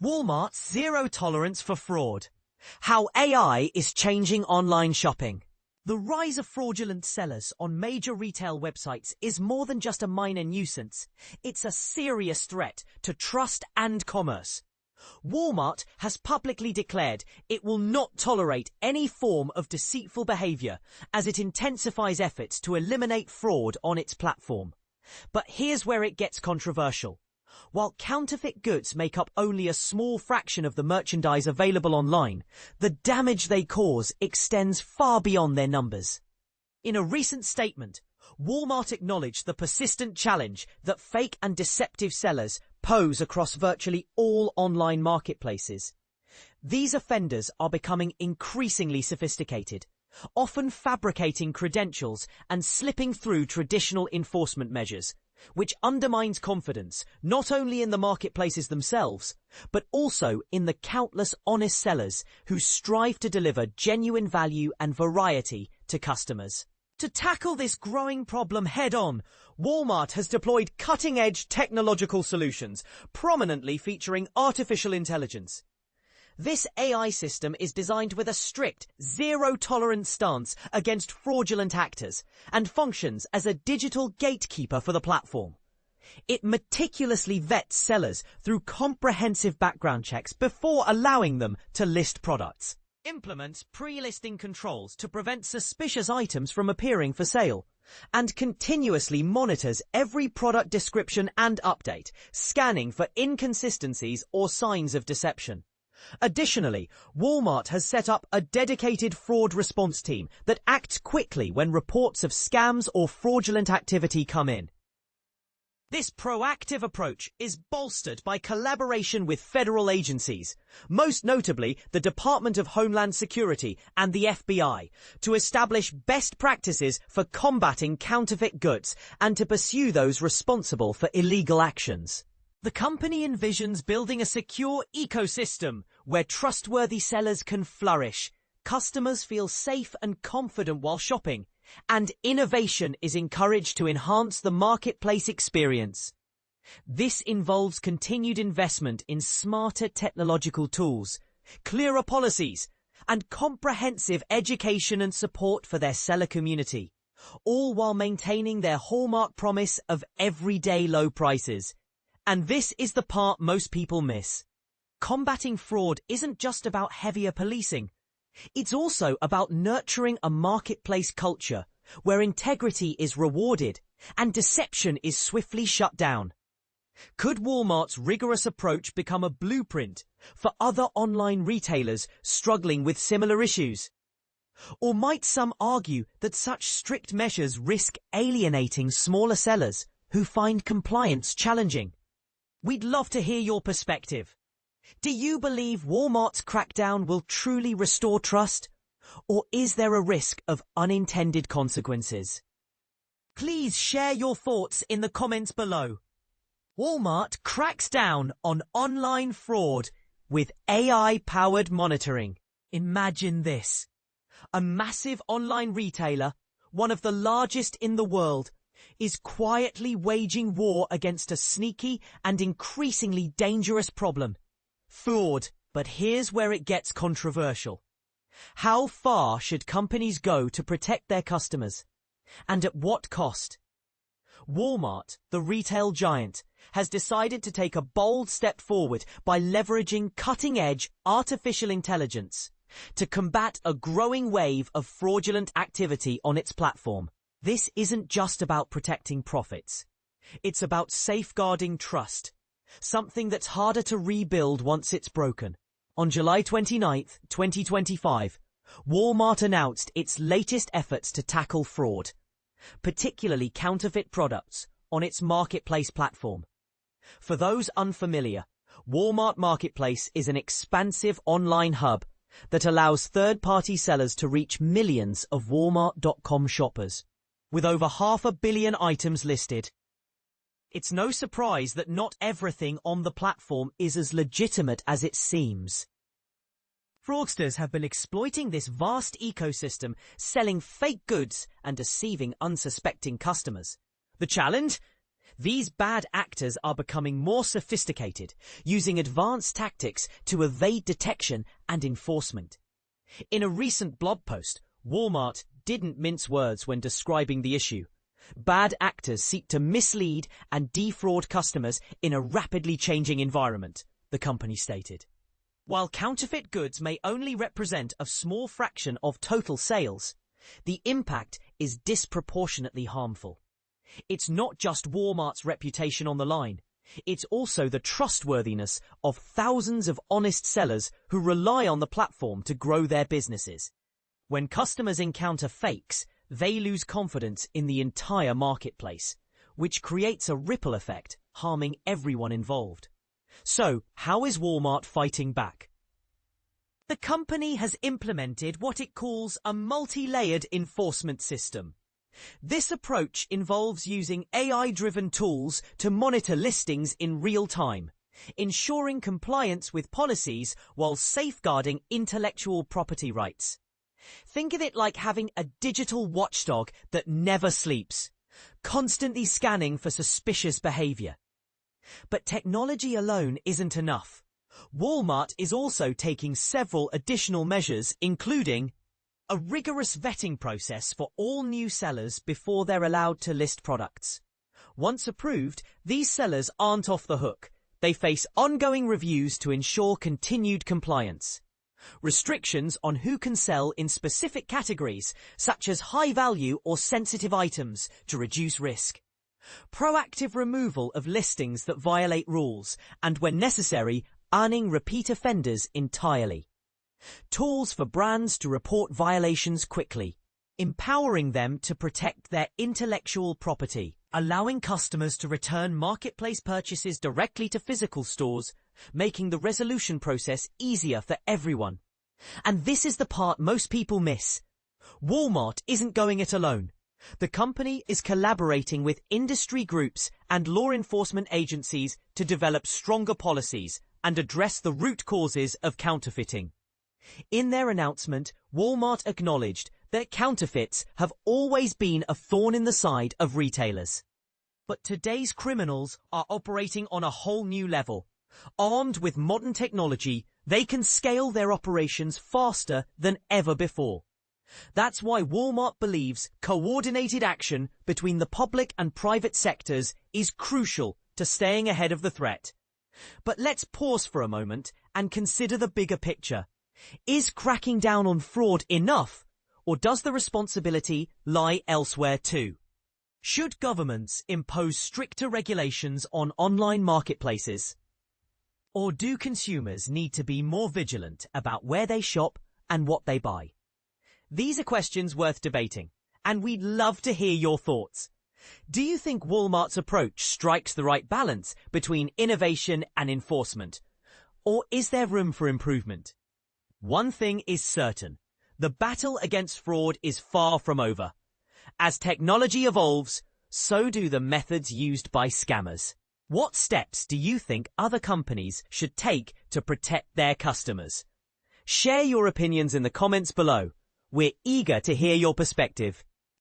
Walmart's zero tolerance for fraud. How AI is changing online shopping. The rise of fraudulent sellers on major retail websites is more than just a minor nuisance. It's a serious threat to trust and commerce. Walmart has publicly declared it will not tolerate any form of deceitful behavior as it intensifies efforts to eliminate fraud on its platform. But here's where it gets controversial. While counterfeit goods make up only a small fraction of the merchandise available online, the damage they cause extends far beyond their numbers. In a recent statement, Walmart acknowledged the persistent challenge that fake and deceptive sellers pose across virtually all online marketplaces. These offenders are becoming increasingly sophisticated, often fabricating credentials and slipping through traditional enforcement measures, which undermines confidence not only in the marketplaces themselves, but also in the countless honest sellers who strive to deliver genuine value and variety to customers. To tackle this growing problem head-on, Walmart has deployed cutting-edge technological solutions, prominently featuring artificial intelligence. This AI system is designed with a strict, zero-tolerance stance against fraudulent actors and functions as a digital gatekeeper for the platform. It meticulously vets sellers through comprehensive background checks before allowing them to list products. Implements pre-listing controls to prevent suspicious items from appearing for sale, and continuously monitors every product description and update, scanning for inconsistencies or signs of deception. Additionally, Walmart has set up a dedicated fraud response team that acts quickly when reports of scams or fraudulent activity come in. This proactive approach is bolstered by collaboration with federal agencies, most notably the Department of Homeland Security and the FBI, to establish best practices for combating counterfeit goods and to pursue those responsible for illegal actions. The company envisions building a secure ecosystem where trustworthy sellers can flourish, customers feel safe and confident while shopping, and innovation is encouraged to enhance the marketplace experience. This involves continued investment in smarter technological tools, clearer policies, and comprehensive education and support for their seller community, all while maintaining their hallmark promise of everyday low prices. And this is the part most people miss. Combating fraud isn't just about heavier policing. It's also about nurturing a marketplace culture where integrity is rewarded and deception is swiftly shut down. Could Walmart's rigorous approach become a blueprint for other online retailers struggling with similar issues? Or might some argue that such strict measures risk alienating smaller sellers who find compliance challenging? We'd love to hear your perspective. Do you believe Walmart's crackdown will truly restore trust? Or is there a risk of unintended consequences? Please share your thoughts in the comments below. Walmart cracks down on online fraud with AI-powered monitoring. Imagine this. A massive online retailer, one of the largest in the world, is quietly waging war against a sneaky and increasingly dangerous problem. Fraud. But here's where it gets controversial. How far should companies go to protect their customers? And at what cost? Walmart, the retail giant, has decided to take a bold step forward by leveraging cutting-edge artificial intelligence to combat a growing wave of fraudulent activity on its platform. This isn't just about protecting profits. It's about safeguarding trust, something that's harder to rebuild once it's broken. On July 29, 2025, Walmart announced its latest efforts to tackle fraud, particularly counterfeit products, on its marketplace platform. For those unfamiliar, Walmart Marketplace is an expansive online hub that allows third-party sellers to reach millions of Walmart.com shoppers, with over 500 million items listed. It's no surprise that not everything on the platform is as legitimate as it seems. Fraudsters have been exploiting this vast ecosystem, selling fake goods and deceiving unsuspecting customers. The challenge? These bad actors are becoming more sophisticated, using advanced tactics to evade detection and enforcement. In a recent blog post, Walmart didn't mince words when describing the issue. Bad actors seek to mislead and defraud customers in a rapidly changing environment, the company stated. While counterfeit goods may only represent a small fraction of total sales, the impact is disproportionately harmful. It's not just Walmart's reputation on the line. It's also the trustworthiness of thousands of honest sellers who rely on the platform to grow their businesses. When customers encounter fakes, they lose confidence in the entire marketplace, which creates a ripple effect, harming everyone involved. So, how is Walmart fighting back? The company has implemented what it calls a multi-layered enforcement system. This approach involves using AI-driven tools to monitor listings in real time, ensuring compliance with policies while safeguarding intellectual property rights. Think of it like having a digital watchdog that never sleeps, constantly scanning for suspicious behavior. But technology alone isn't enough. Walmart is also taking several additional measures, including a rigorous vetting process for all new sellers before they're allowed to list products. Once approved, these sellers aren't off the hook. They face ongoing reviews to ensure continued compliance. Restrictions on who can sell in specific categories, such as high-value or sensitive items, to reduce risk. Proactive removal of listings that violate rules, and when necessary, banning repeat offenders entirely. Tools for brands to report violations quickly, empowering them to protect their intellectual property, allowing customers to return marketplace purchases directly to physical stores, making the resolution process easier for everyone. And this is the part most people miss. Walmart isn't going it alone. The company is collaborating with industry groups and law enforcement agencies to develop stronger policies and address the root causes of counterfeiting. In their announcement, Walmart acknowledged that counterfeits have always been a thorn in the side of retailers. But today's criminals are operating on a whole new level. Armed with modern technology, they can scale their operations faster than ever before. That's why Walmart believes coordinated action between the public and private sectors is crucial to staying ahead of the threat. But let's pause for a moment and consider the bigger picture. Is cracking down on fraud enough, or does the responsibility lie elsewhere too? Should governments impose stricter regulations on online marketplaces? Or do consumers need to be more vigilant about where they shop and what they buy? These are questions worth debating, and we'd love to hear your thoughts. Do you think Walmart's approach strikes the right balance between innovation and enforcement? Or is there room for improvement? One thing is certain, the battle against fraud is far from over. As technology evolves, so do the methods used by scammers. What steps do you think other companies should take to protect their customers? Share your opinions in the comments below. We're eager to hear your perspective.